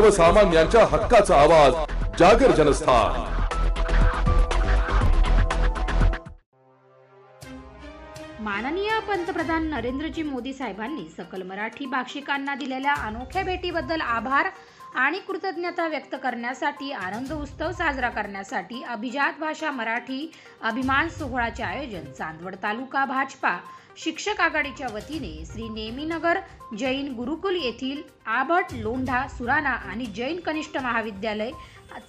सर्वसामान्यांच्या हक्काचा आवाज जागर जनस्थान। माननीय पंतप्रधान नरेंद्रजी मोदी साहेबांनी सकल मराठी भाषिकांना दिलेल्या अनोख्या भेटीबद्दल आभार आणि कृतज्ञता व्यक्त करण्यासाठी आनंद उत्सव साजरा करण्यासाठी अभिजात भाषा मराठी अभिमान सोहळ्याचे आयोजन चांदवड तालुका भाजपा शिक्षक आघाडीच्या वतीने श्री नेमीनगर जैन गुरुकुल येथील आभट लोंढा सुराणा आणि जैन कनिष्ठ महाविद्यालय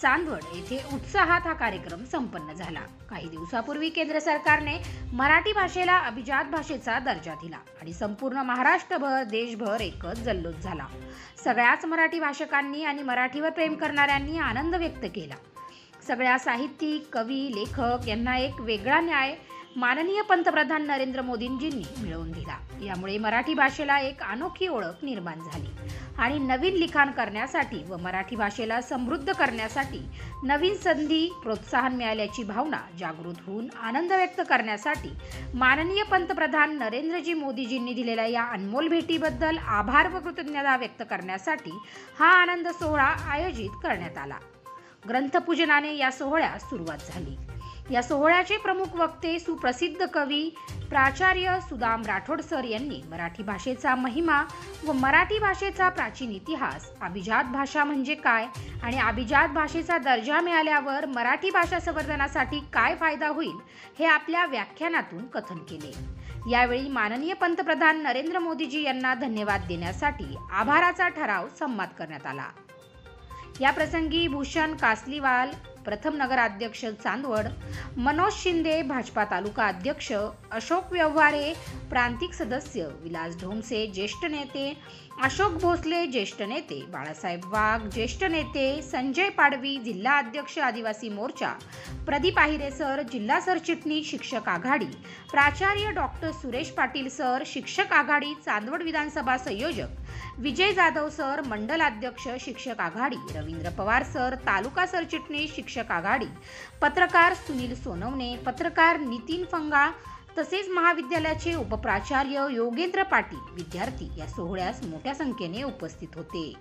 चांदवड येथे उत्साहात हा कार्यक्रम संपन्न झाला। काही दिवसापूर्वी केंद्र सरकारने मराठी भाषेला अभिजात भाषेचा दर्जा दिला आणि संपूर्ण महाराष्ट्रभर देशभर एकच जल्लोष झाला। सगळ्याच मराठी भाषकांनी आणि मराठीवर प्रेम करणाऱ्यांनी आनंद व्यक्त केला। सगळ्या साहित्यिक कवी लेखक यांना एक वेगळा न्याय माननीय पंतप्रधान नरेंद्र मोदींजींनी मिळवून दिला। यामुळे मराठी भाषेला एक अनोखी ओळख निर्माण झाली आणि नवीन लिखाण करण्यासाठी व मराठी भाषेला समृद्ध करण्यासाठी नवीन संधी प्रोत्साहन मिळाल्याची भावना जागृत होऊन आनंद व्यक्त करण्यासाठी माननीय पंतप्रधान नरेंद्रजी मोदीजींनी दिलेल्या या अनमोल भेटीबद्दल आभार व कृतज्ञता व्यक्त करण्यासाठी हा आनंद सोहळा आयोजित करण्यात आला। ग्रंथपूजनाने या सोहळ्यास सुरुवात झाली। या सोहळ्याचे प्रमुख वक्ते सुप्रसिद्ध कवी प्राचार्य सुदाम राठोड सर यांनी मराठी भाषेचा महिमा व मराठी भाषेचा प्राचीन इतिहास, अभिजात भाषा म्हणजे काय आणि अभिजात भाषेचा दर्जा मिळाल्यावर मराठी भाषा संवर्धनासाठी काय फायदा होईल हे आपल्या व्याख्यानातून कथन केले। यावेळी माननीय पंतप्रधान नरेंद्र मोदीजी यांना धन्यवाद देण्यासाठी आभाराचा ठराव संमत करण्यात आला। या प्रसंगी भूषण कासलीवाल प्रथम नगराध्यक्ष चांदवड, मनोज शिंदे भाजपा तालुका अध्यक्ष, अशोक व्यवहारे प्रांतिक सदस्य, विलास ढोमसे ज्येष्ठ नेते, अशोक भोसले ज्येष्ठ नेते, बाळासाहेब वाघ ज्येष्ठ नेते, संजय पाडवी जिल्हा अध्यक्ष आदिवासी मोर्चा, प्रदीप आहिरे सर जिल्हा सरचिटणीस शिक्षक आघाडी, प्राचार्य डॉक्टर सुरेश पाटील सर शिक्षक आघाडी चांदवड विधानसभा संयोजक, विजय जाधव सर मंडल अध्यक्ष शिक्षक आघाडी, रवींद्र पवार सर तालुका सरचिटणीस शिक्षक आघाडी, पत्रकार सुनील सोनवणे, पत्रकार नितीन फंगा तसेच महाविद्यालयाचे उपप्राचार्य योगेंद्र पाटील विद्यार्थी या सोहळ्यास मोठ्या संख्येने उपस्थित होते।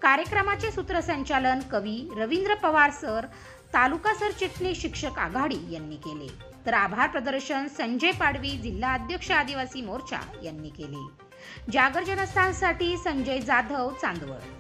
कार्यक्रमाचे सूत्रसंचालन कवी रवींद्र पवार सर तालुका सरचिटणीस शिक्षक आघाडी यांनी केले, तर आभार प्रदर्शन संजय पाडवी जिल्हा अध्यक्ष आदिवासी मोर्चा यांनी केले। जागर जनस्थानसाठी संजय जाधव चांदवड।